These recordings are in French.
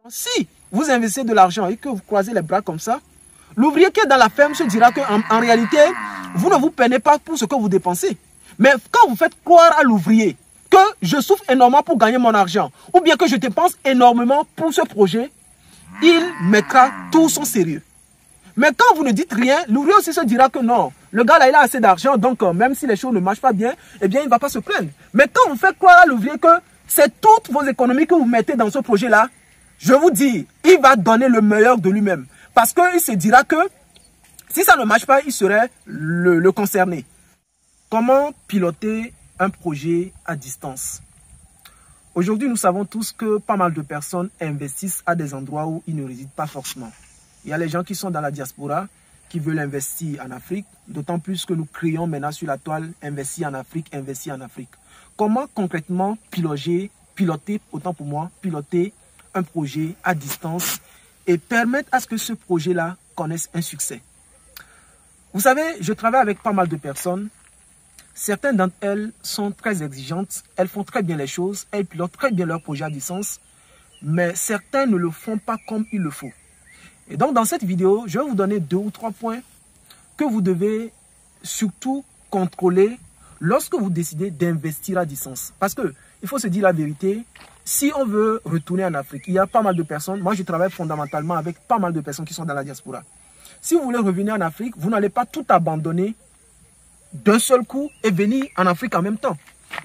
Si vous investissez de l'argent et que vous croisez les bras comme ça, l'ouvrier qui est dans la ferme se dira qu'en réalité, vous ne vous peinez pas pour ce que vous dépensez. Mais quand vous faites croire à l'ouvrier que je souffre énormément pour gagner mon argent, ou bien que je dépense énormément pour ce projet, il mettra tout son sérieux. Mais quand vous ne dites rien, l'ouvrier aussi se dira que non, le gars là il a assez d'argent, donc même si les choses ne marchent pas bien, eh bien il ne va pas se plaindre. Mais quand vous faites croire à l'ouvrier que c'est toutes vos économies que vous mettez dans ce projet-là, je vous dis, il va donner le meilleur de lui-même. Parce qu'il se dira que si ça ne marche pas, il serait le concerné. Comment piloter un projet à distance? Aujourd'hui, nous savons tous que pas mal de personnes investissent à des endroits où ils ne résident pas forcément. Il y a les gens qui sont dans la diaspora, qui veulent investir en Afrique, d'autant plus que nous créons maintenant sur la toile « Investir en Afrique, investir en Afrique ». Comment concrètement piloter, autant pour moi, piloter un projet à distance et permettre à ce que ce projet-là connaisse un succès? Vous savez, je travaille avec pas mal de personnes. Certaines d'entre elles sont très exigeantes, elles font très bien les choses, elles pilotent très bien leur projet à distance, mais certains ne le font pas comme il le faut. Et donc dans cette vidéo, je vais vous donner 2 ou 3 points que vous devez surtout contrôler lorsque vous décidez d'investir à distance. Parce que, il faut se dire la vérité, si on veut retourner en Afrique, il y a pas mal de personnes, moi je travaille fondamentalement avec pas mal de personnes qui sont dans la diaspora. Si vous voulez revenir en Afrique, vous n'allez pas tout abandonner d'un seul coup et venir en Afrique en même temps.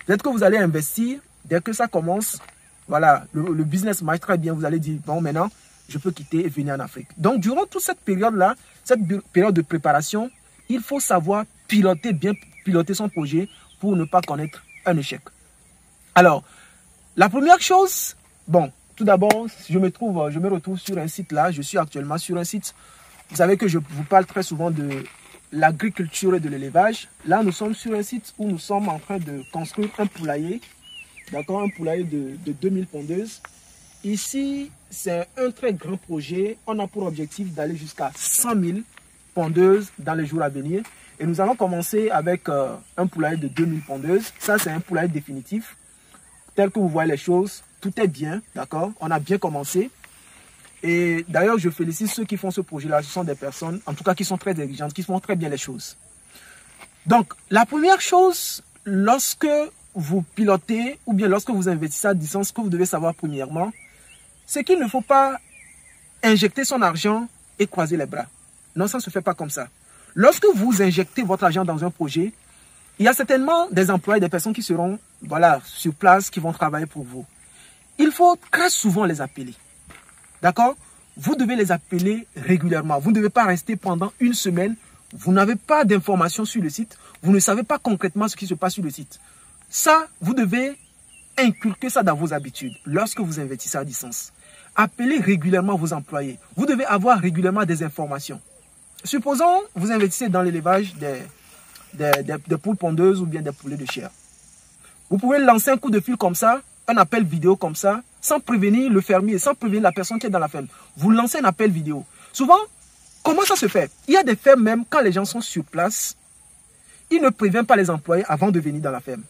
Peut-être que vous allez investir, dès que ça commence, voilà, le business marche très bien, vous allez dire, bon maintenant, je peux quitter et venir en Afrique. Donc durant toute cette période-là, cette période de préparation, il faut savoir bien piloter son projet pour ne pas connaître un échec. Alors, la première chose, bon, tout d'abord, je me retrouve sur un site là, je suis actuellement sur un site, vous savez que je vous parle très souvent de l'agriculture et de l'élevage. Là, nous sommes sur un site où nous sommes en train de construire un poulailler, d'accord, un poulailler de 2000 pondeuses. Ici, c'est un très grand projet. On a pour objectif d'aller jusqu'à 100 000 pondeuses dans les jours à venir. Et nous allons commencer avec un poulailler de 2000 pondeuses. Ça, c'est un poulailler définitif. Tel que vous voyez les choses, tout est bien, d'accord? On a bien commencé. Et d'ailleurs, je félicite ceux qui font ce projet-là. Ce sont des personnes, en tout cas, qui sont très exigeantes, qui font très bien les choses. Donc, la première chose, lorsque vous pilotez ou bien lorsque vous investissez à distance, ce que vous devez savoir premièrement, c'est qu'il ne faut pas injecter son argent et croiser les bras. Non, ça ne se fait pas comme ça. Lorsque vous injectez votre argent dans un projet, il y a certainement des employés, des personnes qui seront voilà, sur place, qui vont travailler pour vous. Il faut très souvent les appeler. D'accord? Vous devez les appeler régulièrement. Vous ne devez pas rester pendant une semaine. Vous n'avez pas d'informations sur le site. Vous ne savez pas concrètement ce qui se passe sur le site. Ça, vous devez inculquer ça dans vos habitudes lorsque vous investissez à distance. Appelez régulièrement vos employés. Vous devez avoir régulièrement des informations. Supposons vous investissez dans l'élevage des poules pondeuses ou bien des poulets de chair. Vous pouvez lancer un coup de fil comme ça, un appel vidéo comme ça, sans prévenir le fermier, sans prévenir la personne qui est dans la ferme. Vous lancez un appel vidéo. Souvent, comment ça se fait? Il y a des fermes même, quand les gens sont sur place, ils ne préviennent pas les employés avant de venir dans la ferme.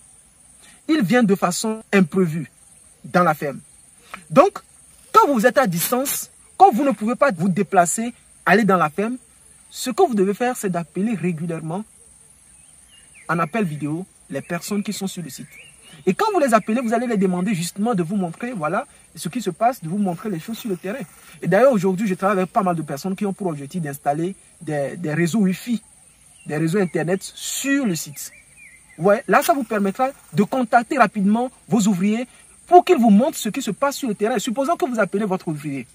Ils viennent de façon imprévue dans la ferme. Donc, quand vous êtes à distance, quand vous ne pouvez pas vous déplacer, aller dans la ferme, ce que vous devez faire, c'est d'appeler régulièrement en appel vidéo les personnes qui sont sur le site. Et quand vous les appelez, vous allez les demander justement de vous montrer, voilà, ce qui se passe, de vous montrer les choses sur le terrain. Et d'ailleurs, aujourd'hui, je travaille avec pas mal de personnes qui ont pour objectif d'installer des réseaux Wi-Fi, des réseaux Internet sur le site. Ouais, là, ça vous permettra de contacter rapidement vos ouvriers pour qu'ils vous montrent ce qui se passe sur le terrain. Supposons que vous appelez votre ouvrier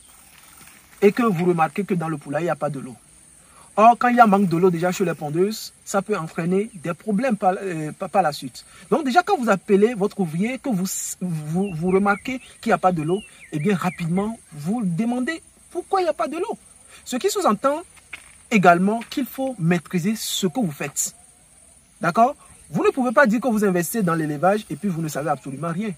et que vous remarquez que dans le poulailler, il n'y a pas de l'eau. Or, quand il y a manque de l'eau déjà chez les pondeuses, ça peut entraîner des problèmes par la suite. Donc déjà, quand vous appelez votre ouvrier, que vous remarquez qu'il n'y a pas de l'eau, eh bien rapidement, vous demandez pourquoi il n'y a pas de l'eau. Ce qui sous-entend également qu'il faut maîtriser ce que vous faites. D'accord? Vous ne pouvez pas dire que vous investissez dans l'élevage et puis vous ne savez absolument rien.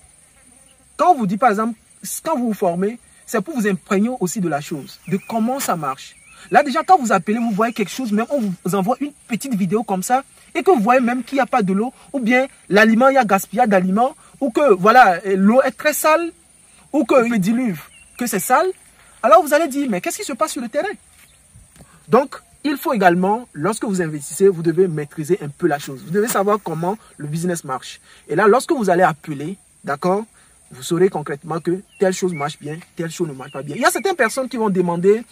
Quand on vous dit par exemple, quand vous vous formez, c'est pour vous imprégner aussi de la chose, de comment ça marche. Là déjà, quand vous appelez, vous voyez quelque chose, même on vous envoie une petite vidéo comme ça, et que vous voyez même qu'il n'y a pas de l'eau, ou bien l'aliment, il y a gaspillage d'aliments, ou que voilà, l'eau est très sale, ou que le diluve, que c'est sale, Alors vous allez dire, mais qu'est-ce qui se passe sur le terrain? Donc, il faut également, lorsque vous investissez, vous devez maîtriser un peu la chose. Vous devez savoir comment le business marche. Et là, lorsque vous allez appeler, d'accord, vous saurez concrètement que telle chose marche bien, telle chose ne marche pas bien. Il y a certaines personnes qui vont demander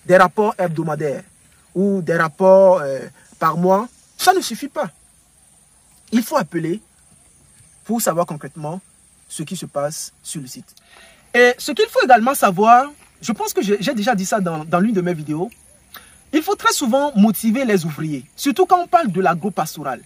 des rapports hebdomadaires ou des rapports par mois. Ça ne suffit pas. Il faut appeler pour savoir concrètement ce qui se passe sur le site. Et ce qu'il faut également savoir, je pense que j'ai déjà dit ça dans l'une de mes vidéos, il faut très souvent motiver les ouvriers, surtout quand on parle de l'agro-pastoral.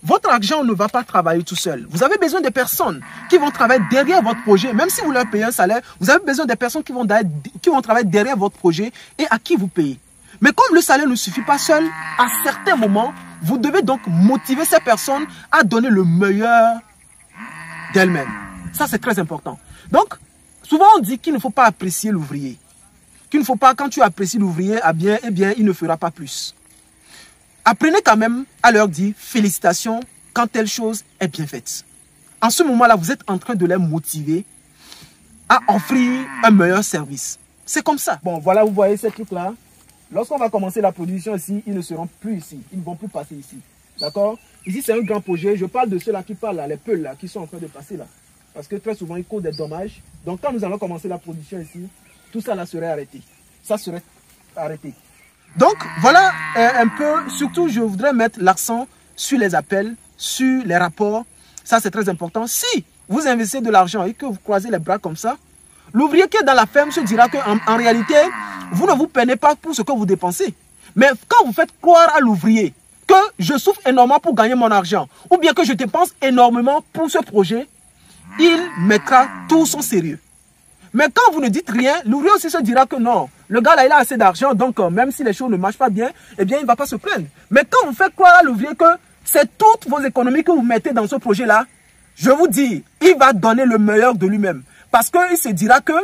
Votre argent ne va pas travailler tout seul. Vous avez besoin de personnes qui vont travailler derrière votre projet. Même si vous leur payez un salaire, vous avez besoin de personnes qui vont travailler derrière votre projet et à qui vous payez. Mais comme le salaire ne suffit pas seul, à certains moments, vous devez donc motiver ces personnes à donner le meilleur d'elles-mêmes. Ça, c'est très important. Donc, souvent on dit qu'il ne faut pas apprécier l'ouvrier. Qu'il ne faut pas, quand tu apprécies l'ouvrier, eh bien, il ne fera pas plus. Apprenez quand même à leur dire félicitations quand telle chose est bien faite. En ce moment-là, vous êtes en train de les motiver à offrir un meilleur service. C'est comme ça. Bon, voilà, vous voyez ces trucs-là. Lorsqu'on va commencer la production ici, ils ne seront plus ici. Ils ne vont plus passer ici. D'accord? Ici, c'est un grand projet. Je parle de ceux-là qui parlent là, les peuls là, qui sont en train de passer là. Parce que très souvent, ils causent des dommages. Donc, quand nous allons commencer la production ici, tout ça là serait arrêté. Ça serait arrêté. Donc, voilà un peu, surtout, je voudrais mettre l'accent sur les appels, sur les rapports. Ça, c'est très important. Si vous investissez de l'argent et que vous croisez les bras comme ça, l'ouvrier qui est dans la ferme se dira qu'en réalité, vous ne vous peinez pas pour ce que vous dépensez. Mais quand vous faites croire à l'ouvrier que je souffre énormément pour gagner mon argent, ou bien que je dépense énormément pour ce projet, il mettra tout son sérieux. Mais quand vous ne dites rien, l'ouvrier aussi se dira que non, le gars là il a assez d'argent, donc même si les choses ne marchent pas bien, eh bien il ne va pas se plaindre. Mais quand vous faites croire à l'ouvrier que c'est toutes vos économies que vous mettez dans ce projet là, je vous dis, il va donner le meilleur de lui-même. Parce qu'il se dira que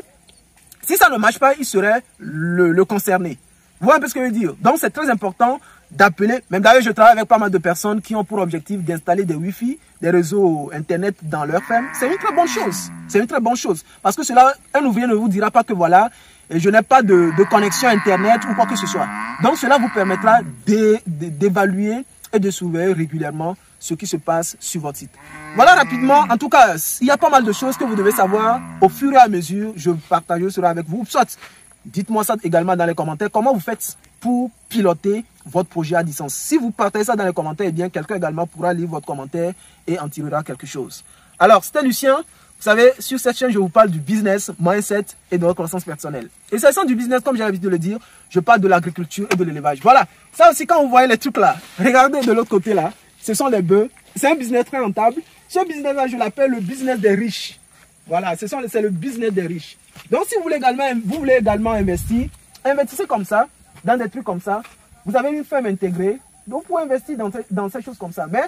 si ça ne marche pas, il serait le concerné. Vous voyez un peu ce que je veux dire? Donc c'est très important d'appeler. Même d'ailleurs, je travaille avec pas mal de personnes qui ont pour objectif d'installer des Wi-Fi, des réseaux Internet dans leur ferme. C'est une très bonne chose. C'est une très bonne chose. Parce que cela, un ouvrier ne vous dira pas que voilà, je n'ai pas de connexion Internet ou quoi que ce soit. Donc cela vous permettra d'évaluer et de surveiller régulièrement ce qui se passe sur votre site. Voilà rapidement, en tout cas, il y a pas mal de choses que vous devez savoir. Au fur et à mesure, je partagerai cela avec vous. Soit, dites-moi ça également dans les commentaires. Comment vous faites pour piloter votre projet à distance? Si vous partagez ça dans les commentaires, eh bien, quelqu'un également pourra lire votre commentaire et en tirera quelque chose. Alors, c'était Lucien. Vous savez, sur cette chaîne, je vous parle du business, mindset et de reconnaissance personnelle. Et s'agissant du business, comme j'ai l'habitude de le dire, je parle de l'agriculture et de l'élevage. Voilà. Ça aussi, quand vous voyez les trucs là, regardez de l'autre côté là, ce sont les bœufs. C'est un business très rentable. Ce business-là, je l'appelle le business des riches. Voilà, c'est le business des riches. Donc, si vous voulez également investir, investissez comme ça, dans des trucs comme ça. Vous avez une ferme intégrée, donc vous pouvez investir dans ces choses comme ça. Mais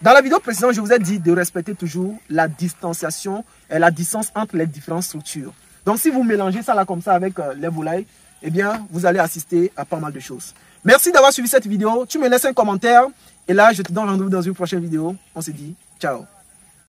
dans la vidéo précédente, je vous ai dit de respecter toujours la distanciation et la distance entre les différentes structures. Donc, si vous mélangez ça là comme ça avec les volailles, eh bien, vous allez assister à pas mal de choses. Merci d'avoir suivi cette vidéo. Tu me laisses un commentaire. Et là, je te donne rendez-vous dans une prochaine vidéo. On se dit ciao.